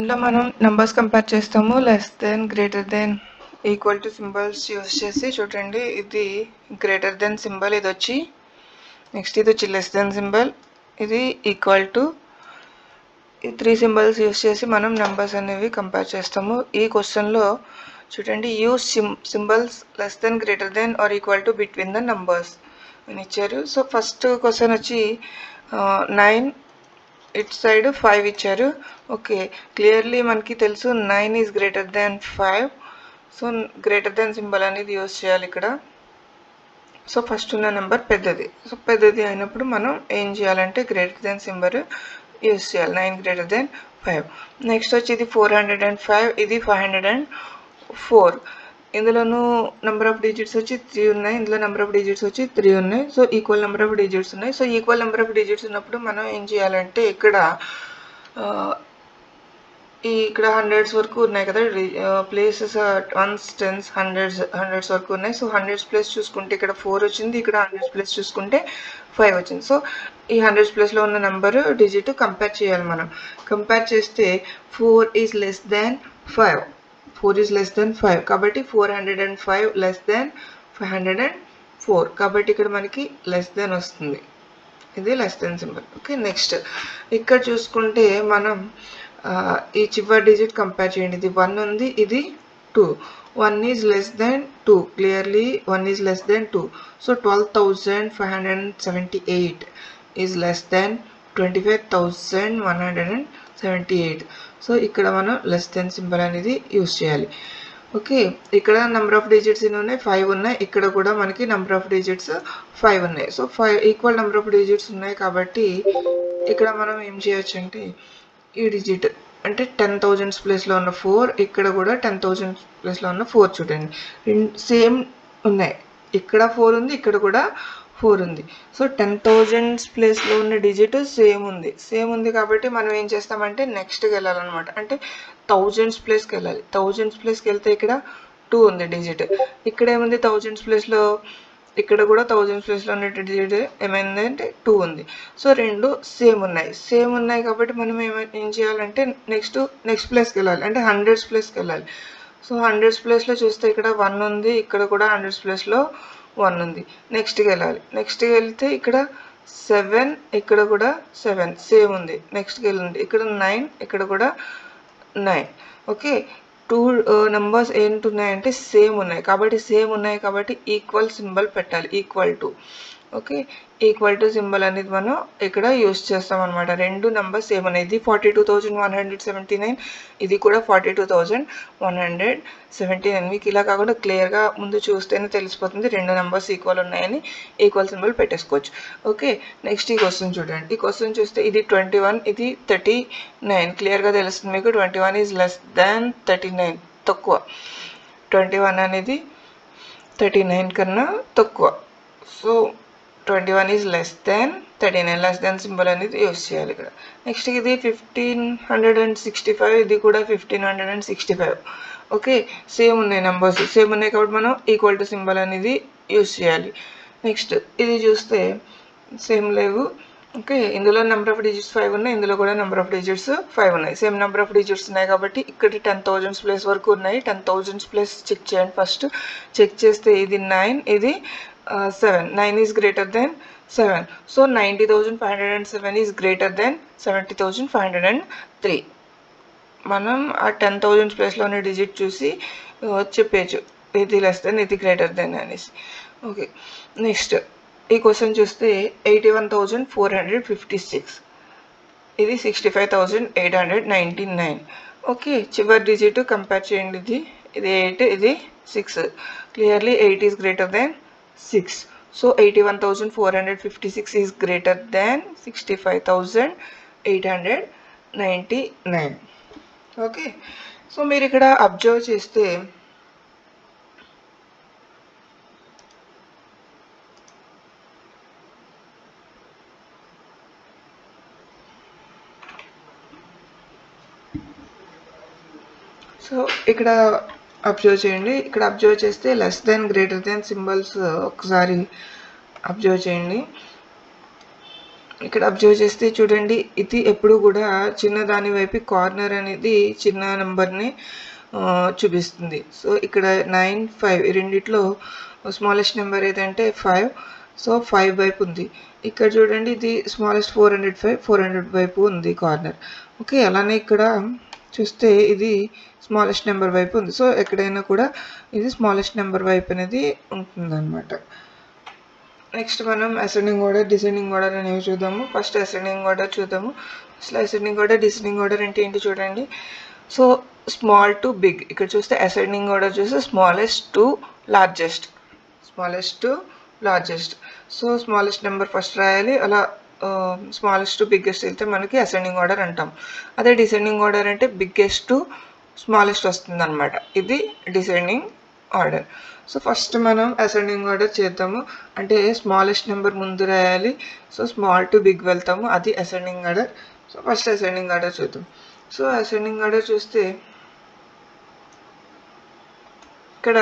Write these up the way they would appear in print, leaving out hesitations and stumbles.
ఇందులో మనం numbers compare చేస్తాము less than greater then equal to symbols use చేసి చూడండి ఇది గ్రేటర్ దెన్ సింబల్ ఇది వచ్చి నెక్స్ట్ ఇది వచ్చి లెస్ దెన్ సింబల్ ఇది ఈక్వల్ టు ఈ 3 సింబల్స్ యూస్ చేసి మనం నంబర్స్ అనేవి కంపేర్ చేస్తాము ఈ క్వశ్చన్లో చూడండి uses symbols less than greater than or equal to between the numbers అని ఇచ్చారు సో ఫస్ట్ క్వశ్చన్ వచ్చి 9 ఇట్ సైడ్ 5 ఇచ్చారు ఓకే క్లియర్లీ మనకి తెలుసు 9 is greater than 5 so greater than symbol అనేది యూజ్ చేయాలి ఇక్కడ సో ఫస్ట్ ఉన్న నెంబర్ పెద్దది సో పెద్దది అయినప్పుడు మనం ఏం చేయాలంటే గ్రేటర్ దాన్ సింబల్ యూజ్ చేయాలి 9 గ్రేటర్ దాన్ 5 నెక్స్ట్ వచ్చి ఇది 405 ఇది 504 ఇందులోనూ నెంబర్ ఆఫ్ డిజిట్స్ వచ్చి 3 ఉన్నాయి ఇందులో నెంబర్ ఆఫ్ డిజిట్స్ వచ్చి 3 ఉన్నాయి so equal number of digits ఉన్నాయి so equal number of digits ఉన్నప్పుడు మనం ఏం చేయాలంటే ఇక్కడ ఇక్కడ హండ్రెడ్స్ వరకు ఉన్నాయి కదా ప్లేసెస్ వన్స్ టెన్స్ హండ్రెడ్స్ వరకు ఉన్నాయి సో హండ్రెడ్స్ ప్లేస్ చూసుకుంటే ఇక్కడ 4 వచ్చింది ఇక్కడ హండ్రెడ్స్ ప్లేస్ చూసుకుంటే 5 వచ్చింది సో ఈ హండ్రెడ్స్ ప్లేస్లో ఉన్న నెంబర్ డిజిట్ కంపేర్ చేయాలి మనం కంపేర్ చేస్తే 4 is less than 5 4 is less than 5 కాబట్టి 405 less than 504 కాబట్టి ఇక్కడ మనకి less than వస్తుంది ఇది less than symbol okay next ఇక్కడ చూసుకుంటే మనం ఈ చివరి డిజిట్ కంపేర్ చేయండి ఇది 1 ఉంది ఇది 2 1 is less than 2 clearly 1 is less than 2 so 12,578 is less than 25,178 so ఇక్కడ మనం లెస్ దెన్ సింబల్ అనేది యూస్ చేయాలి ఓకే ఇక్కడ నెంబర్ ఆఫ్ డిజిట్స్ ఎన్ని ఉన్నాయి 5 ఉన్నాయి ఇక్కడ కూడా మనకి నెంబర్ ఆఫ్ డిజిట్స్ 5 ఉన్నాయి so 5 equal number of digits ఉన్నాయి కాబట్టి ఇక్కడ మనం ఏం చేయొచ్చు అంటే ఈ డిజిట్ అంటే 10,000 ప్లేస్లో ఉన్న 4 ఇక్కడ కూడా 10,000 ప్లేస్లో ఉన్న 4 చూడండి సేమ్ ఉన్నాయి ఇక్కడ 4 ఉంది ఇక్కడ కూడా 4 ఉంది సో 10,000 ప్లేస్లో ఉన్న డిజిట్ సేమ్ ఉంది కాబట్టి మనం ఏం చేస్తామంటే నెక్స్ట్కి వెళ్ళాలన్నమాట అంటే 1000 ప్లేస్కి వెళ్ళాలి 1000 ప్లేస్కి వెళ్తే ఇక్కడ 2 ఉంది డిజిట్ ఇక్కడ ఏముంది 1000 ప్లేస్లో ఇక్కడ కూడా 1000 ప్లేస్లో ఉన్న డిజిట్ ఏమైందంటే 2 ఉంది సో రెండు సేమ్ ఉన్నాయి కాబట్టి మనం ఏం చేయాలంటే నెక్స్ట్ ప్లేస్కి వెళ్ళాలి అంటే 100 ప్లేస్కి వెళ్ళాలి సో 100 ప్లేస్లో చూస్తే ఇక్కడ 1 ఉంది ఇక్కడ కూడా 100 ప్లేస్లో 1 ఉంది నెక్స్ట్కి వెళ్తే ఇక్కడ 7 ఇక్కడ కూడా 7 సేమ్ ఉంది నెక్స్ట్కి వెళ్ళండి ఇక్కడ 9 ఇక్కడ కూడా 9 ఓకే 2 నెంబర్స్ ఏంటున్నాయంటే సేమ్ ఉన్నాయి కాబట్టి ఈక్వల్ సింబల్ పెట్టాలి equal to okay equal to symbol అనేది మనం ఇక్కడ యూస్ చేస్తాం అనమాట రెండు నెంబర్స్ సేమ్ ఉన్నాయి ఇది 42,179 ఇది కూడా 42,179 మీకు ఇలా కాకుండా క్లియర్గా ముందు చూస్తేనే తెలిసిపోతుంది రెండు నెంబర్స్ ఈక్వల్ ఉన్నాయని ఈక్వల్ సింబల్ పెట్టేసుకోవచ్చు ఓకే నెక్స్ట్ ఈ క్వశ్చన్ చూడండి ఈ క్వశ్చన్ చూస్తే ఇది 21 ఇది 39 క్లియర్గా తెలుస్తుంది మీకు 21 ఈజ్ లెస్ దాన్ 39 తక్కువ 21 అనేది 39 కన్నా తక్కువ so 21 is less than 39 less than symbol అనేది యూస్ చేయాలి ఇక్కడ నెక్స్ట్ ఇది 1565 ఇది కూడా 1565 ఓకే సేమ్ ఉన్నాయి నెంబర్స్ సేమ్ ఉన్నాయి కాబట్టి మనం ఈక్వల్ టు సింబల్ అనేది యూస్ చేయాలి నెక్స్ట్ ఇది చూస్తే సేమ్ లేవు ఓకే ఇందులో నెంబర్ ఆఫ్ డిజిట్స్ 5 ఉన్నాయి ఇందులో కూడా నెంబర్ ఆఫ్ డిజిట్స్ 5 ఉన్నాయి సేమ్ నెంబర్ ఆఫ్ డిజిట్స్ ఉన్నాయి కాబట్టి ఇక్కడ 10,000 ప్లేస్ వరకు ఉన్నాయి 10,000 ప్లేస్ చెక్ చేయండి ఫస్ట్ చెక్ చేస్తే ఇది 9 ఇది 7 9 is greater than 7 so 90,507 is greater than 70,503 మనం ఆ 10,000 ప్లేస్లోని డిజిట్ చూసి చెప్పేయచ్చు ఇది లెస్ దెన్ ఇది గ్రేటర్ దెన్ అనేసి ఓకే నెక్స్ట్ ఈ క్వశ్చన్ చూస్తే 81,456 ఇది 65,899 ఓకే చివరి డిజిట్ కంపేర్ చేయండి ఇది 8 ఇది 6 clearly 8 is greater than 6 so 81,456 is greater than 65,899 okay so మీరు ఇక్కడ అబ్జర్వ్ చేస్తే సో ఇక్కడ అబ్జర్వ్ చేయండి ఇక్కడ అబ్జర్వ్ చేస్తే less than greater then symbols ఒకసారి అబ్జర్వ్ చేయండి ఇక్కడ అబ్జర్వ్ చేస్తే చూడండి, ఇది ఎప్పుడు కూడా చిన్న దాని వైపు కార్నర్ అనేది చిన్న నెంబర్ని చూపిస్తుంది. సో ఇక్కడ 9, 5 ఈ రెండిట్లో స్మాలెస్ట్ నెంబర్ ఏదంటే 5. సో 5 వైపు ఉంది. ఇక్కడ చూడండి, ఇది స్మాలెస్ట్ 405, 400 వైపు ఉంది కార్నర్. ఓకే, అలానే ఇక్కడ చూస్తే ఇది స్మాలెస్ట్ నెంబర్ వైపు ఉంది. సో ఎక్కడైనా కూడా ఇది స్మాలెస్ట్ నెంబర్ వైపు అనేది ఉంటుందన్నమాట. నెక్స్ట్ మనం అసెండింగ్ ఆర్డర్, డిసెండింగ్ ఆర్డర్ అనేవి చూద్దాము. ఫస్ట్ అసెండింగ్ ఆర్డర్ చూద్దాము. అసలు అసెండింగ్ ఆర్డర్, డిసెండింగ్ ఆర్డర్ అంటే ఏంటి చూడండి. సో స్మాల్ టు బిగ్, ఇక్కడ చూస్తే అసెండింగ్ ఆర్డర్ చూస్తే smallest to largest, smallest to largest. So smallest number first రాయాలి. అలా స్మాలెస్ట్ టు బిగ్గెస్ట్ వెళ్తే మనకి అసెండింగ్ ఆర్డర్ అంటాం. అదే డిసెండింగ్ ఆర్డర్ అంటే బిగ్గెస్ట్ టు స్మాలెస్ట్ వస్తుంది అనమాట. ఇది డిసెండింగ్ ఆర్డర్. సో ఫస్ట్ మనం అసెండింగ్ ఆర్డర్ చేద్దాము. అంటే స్మాలెస్ట్ నెంబర్ ముందు రాయాలి. సో స్మాల్ టు బిగ్ వెళ్తాము, అది ascending order. So first ascending order చూద్దాం. సో అసెండింగ్ ఆర్డర్ చూస్తే ఇక్కడ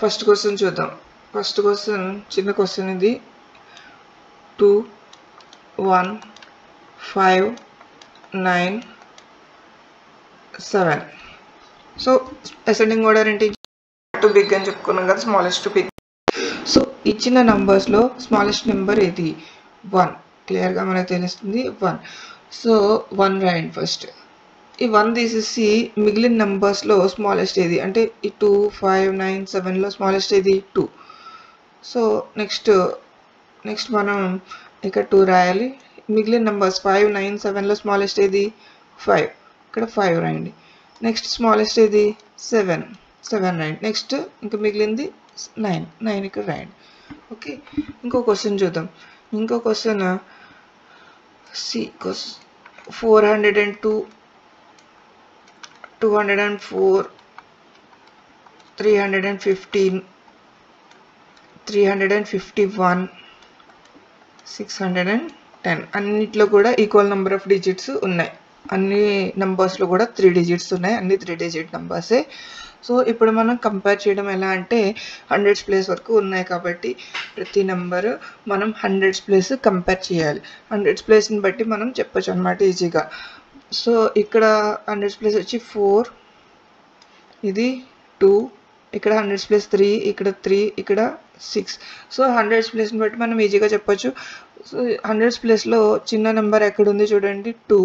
ఫస్ట్ క్వశ్చన్ చూద్దాం. ఫస్ట్ క్వశ్చన్ చిన్న క్వశ్చన్ ఇది. 2, 1, 5, 9, 7. సో అసెండింగ్ ఆర్డర్ అంటే టు బిగ్ అని చెప్పుకున్నాం కదా, స్మాలెస్ట్ టు బిగ్. సో ఇచ్చిన నంబర్స్లో స్మాలెస్ట్ నెంబర్ ఏది? 1. క్లియర్గా మనకు తెలుస్తుంది 1. సో 1 రాయండి ఫస్ట్. ఈ 1 తీసేసి మిగిలిన నెంబర్స్లో స్మాలెస్ట్ ఏది అంటే ఈ 2, 5, 9, 7లో స్మాలెస్ట్ ఏది? 2. సో నెక్స్ట్ మనం ఇక్కడ 2 రాయాలి. మిగిలిన నెంబర్స్ 5, 9, 7లో స్మాలెస్ట్ ఏది? 5. ఇక్కడ 5 రాయండి. నెక్స్ట్ స్మాలెస్ట్ ఏది? 7 రాయండి. నెక్స్ట్ ఇంకా మిగిలింది 9 ఇక్కడ రాయండి. ఓకే, ఇంకో క్వశ్చన్ చూద్దాం. ఇంకో క్వశ్చన్ 402, 204, 315, 351, 610. అన్నిట్లో కూడా ఈక్వల్ నెంబర్ ఆఫ్ డిజిట్స్ ఉన్నాయి. అన్ని నెంబర్స్లో కూడా 3 డిజిట్స్ ఉన్నాయి. అన్ని 3 డిజిట్ నెంబర్సే. సో ఇప్పుడు మనం కంపేర్ చేయడం ఎలా అంటే 100s ప్లేస్ వరకు ఉన్నాయి కాబట్టి ప్రతి నెంబర్ మనం 100s ప్లేస్ కంపేర్ చేయాలి. 100s ప్లేస్ని బట్టి మనం చెప్పొచ్చు అనమాట ఈజీగా. సో ఇక్కడ 100s ప్లేస్ వచ్చి 4, ఇది 2, ఇక్కడ 100s ప్లేస్ 3, ఇక్కడ 3, ఇక్కడ 6. సో 100s ప్లేస్ని బట్టి మనం ఈజీగా చెప్పొచ్చు. సో 100s ప్లేస్లో చిన్న నెంబర్ ఎక్కడ ఉంది చూడండి, 2.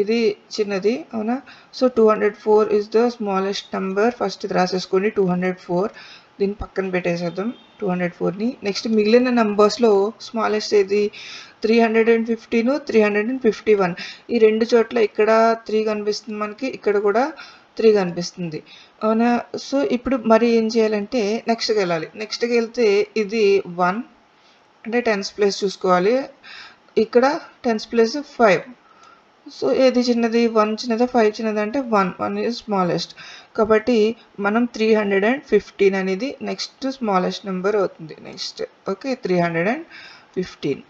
ఇది చిన్నది, అవునా? So 204 is the smallest number. First ఇది రాసేసుకోండి 204. దీన్ని పక్కన పెట్టేసేద్దాం 204ని. నెక్స్ట్ మిగిలిన నెంబర్స్లో స్మాలెస్ట్ ఏది? 315, 351. ఈ రెండు చోట్ల ఇక్కడ 3 కనిపిస్తుంది మనకి, ఇక్కడ కూడా 3 కనిపిస్తుంది, అవునా? సో ఇప్పుడు మరి ఏం చేయాలంటే నెక్స్ట్కి వెళ్ళాలి. నెక్స్ట్కి వెళ్తే ఇది 1 అంటే 10s ప్లేస్ చూసుకోవాలి. ఇక్కడ 10s ప్లేస్ 5. సో ఏది చిన్నది? 1 చిన్నదా 5 చిన్నదా అంటే 1 ఈజ్ స్మాలెస్ట్. కాబట్టి మనం 315 అనేది నెక్స్ట్ స్మాలెస్ట్ నెంబర్ అవుతుంది. Next okay 315.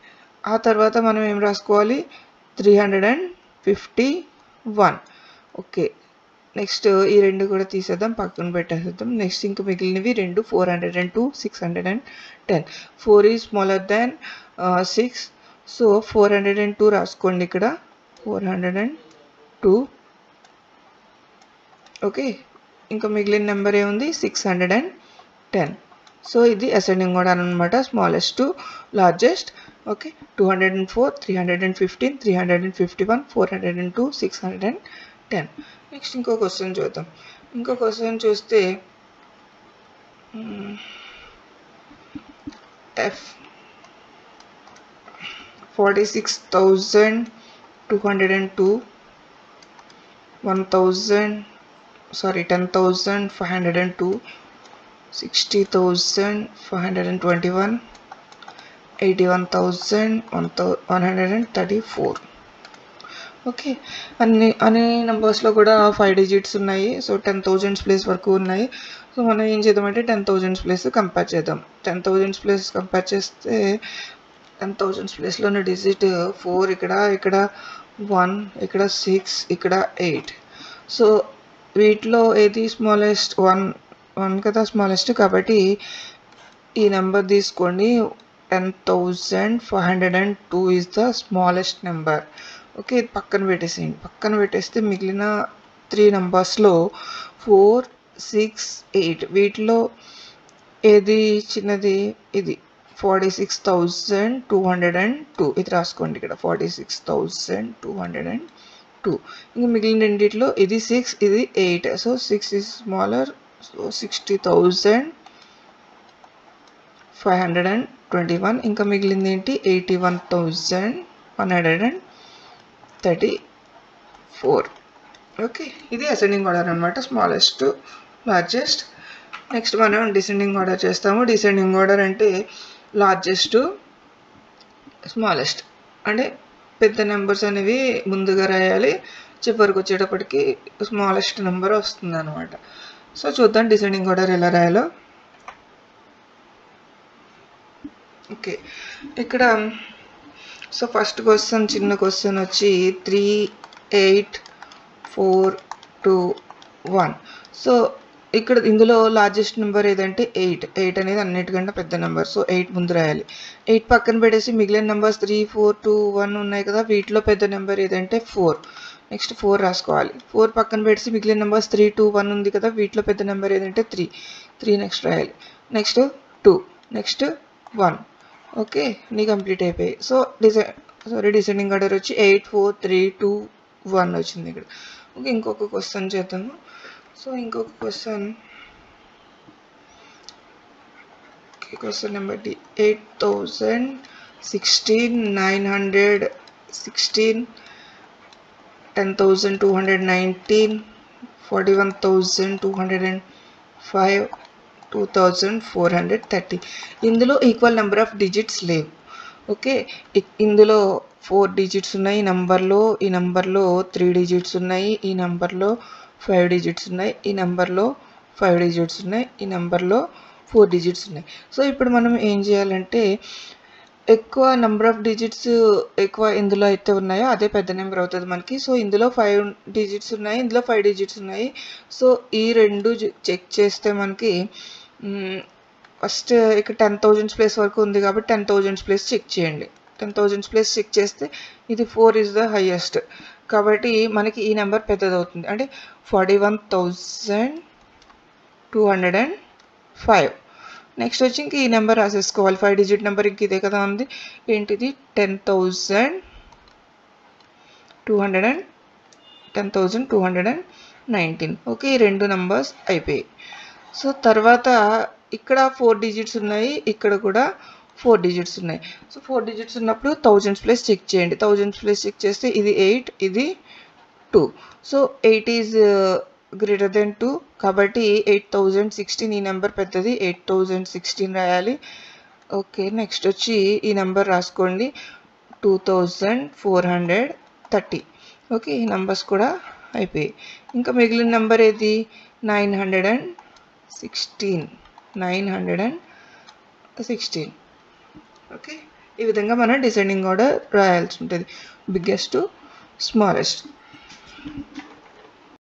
ఆ తర్వాత మనం ఏం రాసుకోవాలి? 351. ఓకే, నెక్స్ట్ ఈ రెండు కూడా తీసేద్దాం, పక్కన పెట్టేసేద్దాం. నెక్స్ట్ ఇంకా మిగిలినవి 2, 402, 610. 4 ఈజ్ స్మాలర్ దాన్ 6. సో 402 రాసుకోండి ఇక్కడ, 402. ఓకే, ఇంకా మిగిలిన నెంబర్ ఏముంది? 610. సో ఇది అసెండింగ్ ఆర్డర్ అనమాట, smallest to largest. Okay, 204, 315, 351, 402, 610. Next ఇంకో క్వశ్చన్ చూద్దాం. ఇంకో క్వశ్చన్ చూస్తే F 46,202, 10,502, 60,521, 81,134. ఓకే, అన్ని నెంబర్స్లో కూడా 5 డిజిట్స్ ఉన్నాయి. సో 10,000s ప్లేస్ వరకు ఉన్నాయి. సో మనం ఏం చేద్దామంటే 10,000s ప్లేస్ కంపేర్ చేద్దాం. 10,000s ప్లేస్ కంపేర్ చేస్తే 10,000s ప్లేస్లోని డిజిట్ 4, ఇక్కడ 1, ఇక్కడ 6, ఇక్కడ 8. సో వీటిలో ఏది స్మాలెస్ట్? 1 కదా స్మాలెస్ట్. కాబట్టి ఈ నెంబర్ తీసుకోండి 10,502 is the smallest number. Okay, ఇది పక్కన పెట్టేసేయండి. పక్కన పెట్టేస్తే మిగిలిన 3 నెంబర్స్లో 4, 6, 8 వీటిలో ఏది చిన్నది? ఇది 46,202. ఇది రాసుకోండి ఇక్కడ 46,202. ఇంకా మిగిలిన రెండిట్లో ఇది 6, ఇది 8. So 6 is smaller. సో 60,521. ఇంకా మిగిలింది ఏంటి? 81,134. ఓకే, ఇది అసెండింగ్ ఆర్డర్ అనమాట, స్మాలెస్ట్ టు లార్జెస్ట్. నెక్స్ట్ మనం డిసెండింగ్ ఆర్డర్ చేస్తాము. డిసెండింగ్ ఆర్డర్ అంటే లార్జెస్ట్ టు స్మాలెస్ట్, అంటే పెద్ద నెంబర్స్ అనేవి ముందుగా రాయాలి, చివరికి వచ్చేటప్పటికి స్మాలెస్ట్ నెంబర్ వస్తుంది అనమాట. సో చూద్దాం డిసెండింగ్ ఆర్డర్ ఎలా రాయాలో. ఓకే, ఇక్కడ సో ఫస్ట్ క్వశ్చన్, చిన్న క్వశ్చన్ వచ్చి 3, 8, 4, 2, 1. సో ఇక్కడ ఇందులో లార్జెస్ట్ నెంబర్ ఏదంటే 8. 8 అనేది అన్నిటికంటే పెద్ద నెంబర్. సో 8 ముందు రాయాలి. 8 పక్కన పెట్టేసి మిగిలిన నెంబర్స్ 3, 4, 2, 1 ఉన్నాయి కదా, వీటిలో పెద్ద నెంబర్ ఏదంటే 4. నెక్స్ట్ 4 రాసుకోవాలి. 4 పక్కన పెట్టేసి మిగిలిన నెంబర్స్ 3, 2, 1 ఉంది కదా, వీటిలో పెద్ద నెంబర్ ఏదంటే 3. 3 నెక్స్ట్ రాయాలి. Next 2, next 1. ఓకే, నీ కంప్లీట్ అయిపోయాయి. సో డిసెండింగ్ ఆర్డర్ వచ్చి 8, 4, 3, 2, 1 వచ్చింది ఇక్కడ. ఓకే, ఇంకొక క్వశ్చన్ చేద్దాము. సో ఇంకొక క్వశ్చన్ నెంబర్ 8,016, 916, 10,219, 41,205, 2,430. ఇందులో ఈక్వల్ నెంబర్ ఆఫ్ డిజిట్స్ లేవు. ఓకే, ఇందులో 4 డిజిట్స్ ఉన్నాయి ఈ నెంబర్లో, ఈ నెంబర్లో 3 డిజిట్స్ ఉన్నాయి, ఈ నెంబర్లో 5 డిజిట్స్ ఉన్నాయి, ఈ నెంబర్లో 5 డిజిట్స్ ఉన్నాయి, ఈ నెంబర్లో 4 డిజిట్స్ ఉన్నాయి. సో ఇప్పుడు మనం ఏం చేయాలంటే, ఎక్కువ నెంబర్ ఆఫ్ డిజిట్స్ ఎక్కువ ఇందులో అయితే ఉన్నాయో అదే పెద్ద నెంబర్ అవుతుంది మనకి. సో ఇందులో 5 డిజిట్స్ ఉన్నాయి, ఇందులో 5 డిజిట్స్ ఉన్నాయి. సో ఈ రెండు చెక్ చేస్తే మనకి ఫస్ట్ ఇక్కడ 10,000 ప్లేస్ వరకు ఉంది కాబట్టి 10,000 ప్లేస్ చెక్ చేయండి. 10,000 ప్లేస్ చెక్ చేస్తే ఇది 4 ఇస్ ద హైయెస్ట్ కాబట్టి మనకి ఈ నెంబర్ పెద్దది అవుతుంది, అంటే 41,205. నెక్స్ట్ వచ్చి ఇంక ఈ నెంబర్ రాసేసుకోవాలి. 5 డిజిట్ నెంబర్ ఇంక ఇదే కదా ఉంది, ఏంటిది 10,219. ఓకే, ఈ రెండు నెంబర్స్ అయిపోయాయి. సో తర్వాత ఇక్కడ 4 డిజిట్స్ ఉన్నాయి, ఇక్కడ కూడా 4 డిజిట్స్ ఉన్నాయి. సో 4 డిజిట్స్ ఉన్నప్పుడు 1000 ప్లేస్ చెక్ చేయండి. 1000 ప్లేస్ చెక్ చేస్తే ఇది 8, ఇది 2. సో 8 ఈజ్ గ్రేటర్ దెన్ 2 కాబట్టి 8,016, ఈ నెంబర్ పెద్దది, 8,016 రాయాలి. ఓకే, నెక్స్ట్ వచ్చి ఈ నెంబర్ రాసుకోండి 2,430. ఓకే, ఈ నెంబర్స్ కూడా అయిపోయాయి. ఇంకా మిగిలిన నెంబర్ ఏది? 916. ఓకే, ఈ విధంగా మనం డిసెండింగ్ ఆర్డర్ రాయాల్సి ఉంటుంది, బిగ్గెస్ట్ టు స్మాలెస్ట్.